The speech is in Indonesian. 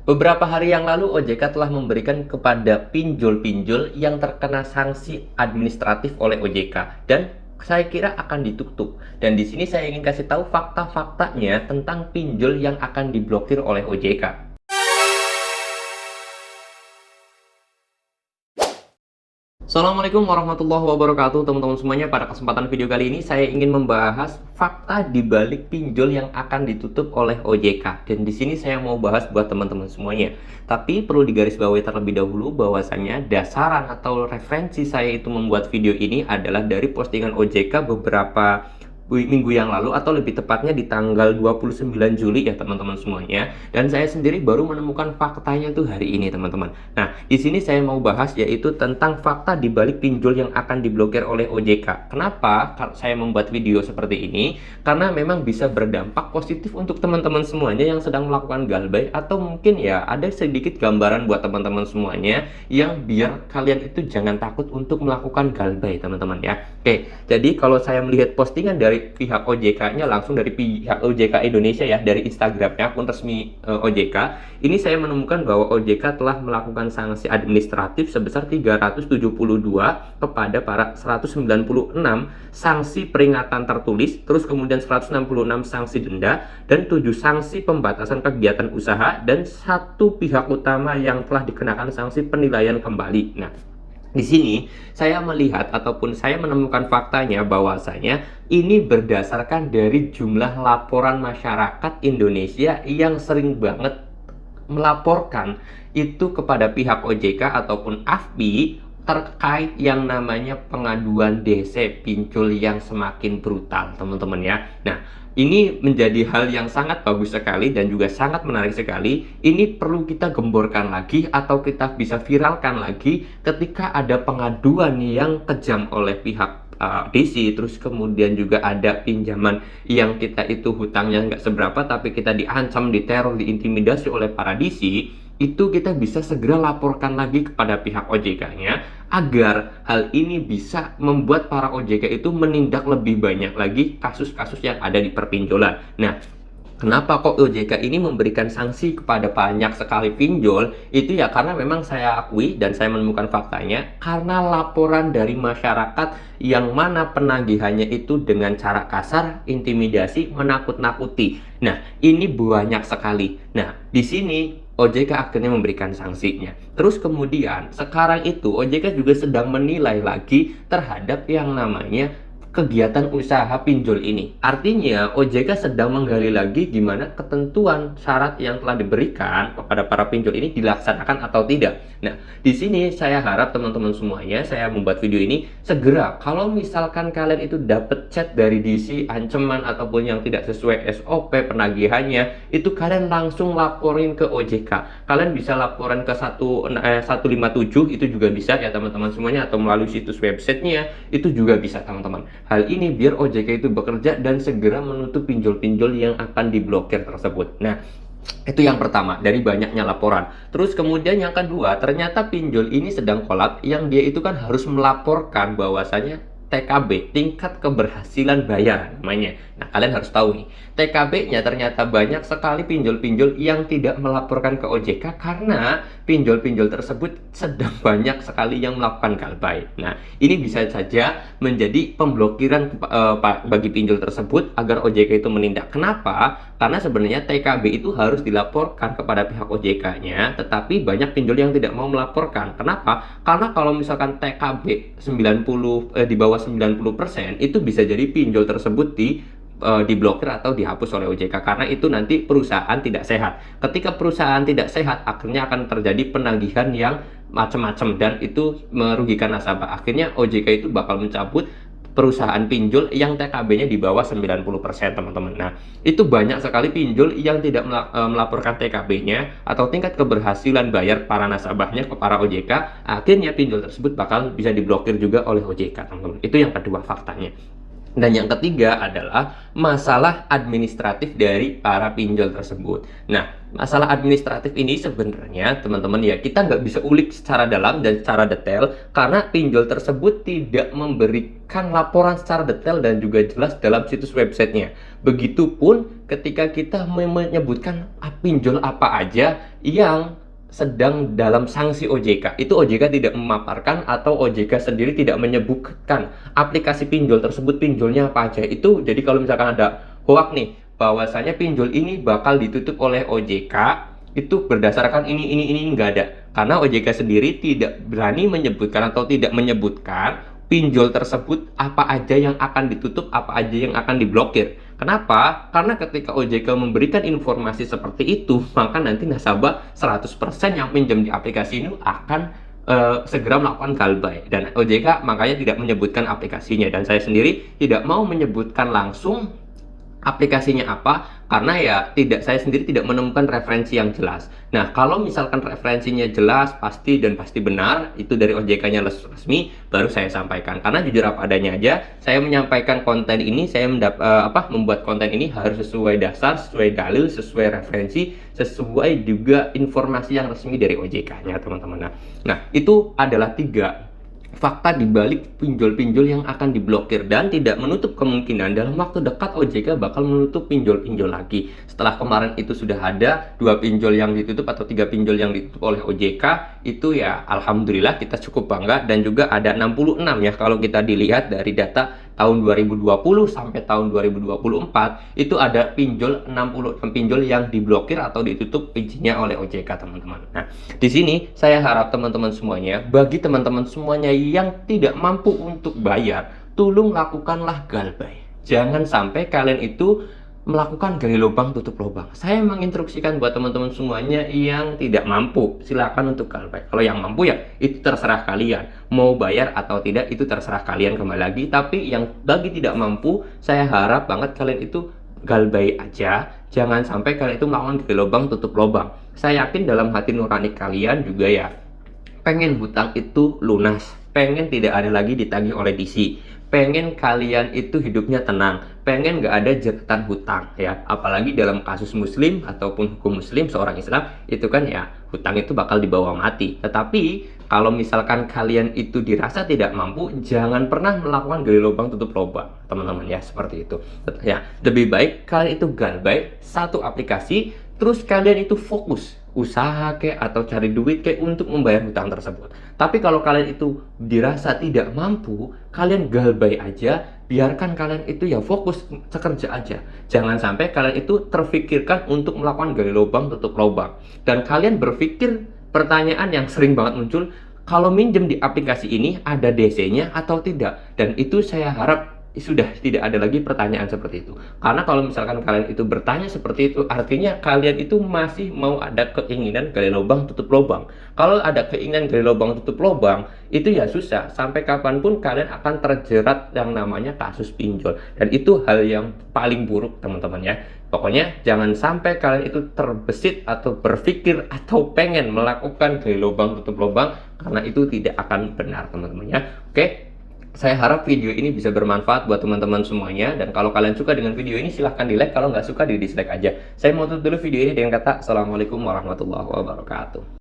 Beberapa hari yang lalu OJK telah memberikan kepada pinjol-pinjol yang terkena sanksi administratif oleh OJK dan saya kira akan ditutup. Dan di sini saya ingin kasih tahu fakta-faktanya tentang pinjol yang akan diblokir oleh OJK. Assalamualaikum warahmatullahi wabarakatuh teman-teman semuanya. Pada kesempatan video kali ini saya ingin membahas fakta di balik pinjol yang akan ditutup oleh OJK. Dan di sini saya mau bahas buat teman-teman semuanya. Tapi perlu digarisbawahi terlebih dahulu bahwasanya dasaran atau referensi saya itu membuat video ini adalah dari postingan OJK beberapa minggu yang lalu, atau lebih tepatnya di tanggal 29 Juli ya teman-teman semuanya. Dan saya sendiri baru menemukan faktanya tuh hari ini teman-teman. Nah, di sini saya mau bahas yaitu tentang fakta di balik pinjol yang akan diblokir oleh OJK. Kenapa saya membuat video seperti ini? Karena memang bisa berdampak positif untuk teman-teman semuanya yang sedang melakukan galbay, atau mungkin ya ada sedikit gambaran buat teman-teman semuanya yang biar kalian itu jangan takut untuk melakukan galbay teman-teman ya. Oke, jadi kalau saya melihat postingan dari pihak OJK-nya, langsung dari pihak OJK Indonesia ya, dari Instagramnya, akun resmi OJK, ini saya menemukan bahwa OJK telah melakukan sanksi administratif sebesar 372 kepada para 196 sanksi peringatan tertulis, terus kemudian 166 sanksi denda, dan 7 sanksi pembatasan kegiatan usaha, dan satu pihak utama yang telah dikenakan sanksi penilaian kembali. Nah, di sini saya melihat ataupun saya menemukan faktanya bahwasanya ini berdasarkan dari jumlah laporan masyarakat Indonesia yang sering banget melaporkan itu kepada pihak OJK ataupun AFPI terkait yang namanya pengaduan DC pinjol yang semakin brutal teman-teman ya. Nah, ini menjadi hal yang sangat bagus sekali dan juga sangat menarik sekali. Ini perlu kita gemborkan lagi atau kita bisa viralkan lagi ketika ada pengaduan yang kejam oleh pihak DC, terus kemudian juga ada pinjaman yang kita itu hutangnya nggak seberapa tapi kita diancam, diteror, diintimidasi oleh para DC. Itu kita bisa segera laporkan lagi kepada pihak OJK-nya agar hal ini bisa membuat para OJK itu menindak lebih banyak lagi kasus-kasus yang ada di perpinjolan. Nah, kenapa kok OJK ini memberikan sanksi kepada banyak sekali pinjol? Itu ya karena memang saya akui dan saya menemukan faktanya karena laporan dari masyarakat yang mana penagihannya itu dengan cara kasar, intimidasi, menakut-nakuti. Nah, ini banyak sekali. Nah, di sini OJK akhirnya memberikan sanksinya. Terus kemudian sekarang itu OJK juga sedang menilai lagi terhadap yang namanya kegiatan usaha pinjol ini. Artinya OJK sedang menggali lagi gimana ketentuan syarat yang telah diberikan kepada para pinjol ini dilaksanakan atau tidak. Nah, di sini saya harap teman-teman semuanya, saya membuat video ini segera, kalau misalkan kalian itu dapat chat dari DC ancaman ataupun yang tidak sesuai SOP penagihannya, itu kalian langsung laporin ke OJK. Kalian bisa laporan ke 157 itu juga bisa ya teman-teman semuanya, atau melalui situs websitenya itu juga bisa teman-teman. Hal ini biar OJK itu bekerja dan segera menutup pinjol-pinjol yang akan diblokir tersebut. Nah, itu yang pertama dari banyaknya laporan. Terus kemudian yang kedua, ternyata pinjol ini sedang kolap yang dia itu kan harus melaporkan bahwasanya TKB, tingkat keberhasilan bayar namanya. Nah, kalian harus tahu nih, TKB-nya ternyata banyak sekali pinjol-pinjol yang tidak melaporkan ke OJK karena pinjol-pinjol tersebut sedang banyak sekali yang melakukan galbay. Nah, ini bisa saja menjadi pemblokiran bagi pinjol tersebut agar OJK itu menindak. Kenapa? Karena sebenarnya TKB itu harus dilaporkan kepada pihak OJK-nya, tetapi banyak pinjol yang tidak mau melaporkan. Kenapa? Karena kalau misalkan TKB 90 di bawah 90% itu bisa jadi pinjol tersebut diblokir atau dihapus oleh OJK karena itu nanti perusahaan tidak sehat. Ketika perusahaan tidak sehat, akhirnya akan terjadi penagihan yang macam-macam dan itu merugikan nasabah. Akhirnya OJK itu bakal mencabut perusahaan pinjol yang TKB-nya di bawah 90% teman-teman. Nah, itu banyak sekali pinjol yang tidak melaporkan TKB-nya atau tingkat keberhasilan bayar para nasabahnya ke para OJK. Akhirnya pinjol tersebut bakal bisa diblokir juga oleh OJK teman-teman. Itu yang kedua faktanya. Dan yang ketiga adalah masalah administratif dari para pinjol tersebut. Nah, masalah administratif ini sebenarnya teman-teman ya, kita nggak bisa ulik secara dalam dan secara detail karena pinjol tersebut tidak memberikan laporan secara detail dan juga jelas dalam situs websitenya. Begitupun ketika kita menyebutkan pinjol apa aja yang sedang dalam sanksi OJK, itu OJK tidak memaparkan atau OJK sendiri tidak menyebutkan aplikasi pinjol tersebut pinjolnya apa aja. Itu jadi kalau misalkan ada hoak nih bahwasanya pinjol ini bakal ditutup oleh OJK, itu berdasarkan ini nggak ada, karena OJK sendiri tidak berani menyebutkan atau tidak menyebutkan pinjol tersebut apa aja yang akan ditutup, apa aja yang akan diblokir. Kenapa? Karena ketika OJK memberikan informasi seperti itu, maka nanti nasabah 100% yang pinjam di aplikasi ini akan segera melakukan galbay. Dan OJK makanya tidak menyebutkan aplikasinya. Dan saya sendiri tidak mau menyebutkan langsung aplikasinya apa, karena ya saya sendiri tidak menemukan referensi yang jelas. Nah, kalau misalkan referensinya jelas, pasti benar, itu dari OJK-nya resmi, baru saya sampaikan. Karena jujur apa adanya aja, saya menyampaikan konten ini, saya membuat konten ini harus sesuai dasar, sesuai dalil, sesuai referensi, sesuai juga informasi yang resmi dari OJK-nya, teman-teman. Nah, itu adalah 3 fakta dibalik pinjol-pinjol yang akan diblokir, dan tidak menutup kemungkinan dalam waktu dekat OJK bakal menutup pinjol-pinjol lagi. Setelah kemarin itu sudah ada 2 pinjol yang ditutup atau 3 pinjol yang ditutup oleh OJK, itu ya alhamdulillah kita cukup bangga. Dan juga ada 66 ya, kalau kita dilihat dari data tahun 2020 sampai tahun 2024 itu ada 66 pinjol yang diblokir atau ditutup izinnya oleh OJK, teman-teman. Nah, di sini saya harap teman-teman semuanya, bagi teman-teman semuanya yang tidak mampu untuk bayar, tolong lakukanlah galbay. Jangan sampai kalian itu melakukan gali lubang tutup lubang. Saya menginstruksikan buat teman-teman semuanya yang tidak mampu, silakan untuk galbay. Kalau yang mampu ya itu terserah kalian, mau bayar atau tidak itu terserah kalian kembali lagi. Tapi yang bagi tidak mampu, saya harap banget kalian itu galbay aja. Jangan sampai kalian itu melakukan gali lubang tutup lubang. Saya yakin dalam hati nurani kalian juga ya pengen hutang itu lunas, pengen tidak ada lagi ditagih oleh DC, pengen kalian itu hidupnya tenang, pengen nggak ada jeratan hutang ya. Apalagi dalam kasus muslim ataupun hukum muslim seorang Islam itu kan ya hutang itu bakal dibawa mati. Tetapi kalau misalkan kalian itu dirasa tidak mampu, jangan pernah melakukan gali lubang tutup lubang, teman-teman ya, seperti itu ya. Lebih baik kalian itu galbay satu aplikasi, terus kalian itu fokus usaha atau cari duit untuk membayar hutang tersebut. Tapi kalau kalian itu dirasa tidak mampu, kalian galbay aja, biarkan kalian itu ya fokus sekerja aja. Jangan sampai kalian itu terfikirkan untuk melakukan gali lubang tutup lubang. Dan kalian berpikir pertanyaan yang sering banget muncul, kalau minjem di aplikasi ini ada DC-nya atau tidak? Dan itu saya harap sudah tidak ada lagi pertanyaan seperti itu. Karena kalau misalkan kalian itu bertanya seperti itu, artinya kalian itu masih mau ada keinginan gali lubang tutup lubang. Kalau ada keinginan gali lubang tutup lubang, itu ya susah. Sampai kapanpun kalian akan terjerat yang namanya kasus pinjol. Dan itu hal yang paling buruk, teman-teman ya. Pokoknya jangan sampai kalian itu terbesit atau berpikir atau pengen melakukan gali lubang tutup lubang, karena itu tidak akan benar, teman-teman ya. Oke. Saya harap video ini bisa bermanfaat buat teman-teman semuanya. Dan kalau kalian suka dengan video ini, silahkan di like. Kalau nggak suka, di dislike aja. Saya mau tutup dulu video ini dengan kata Assalamualaikum warahmatullahi wabarakatuh.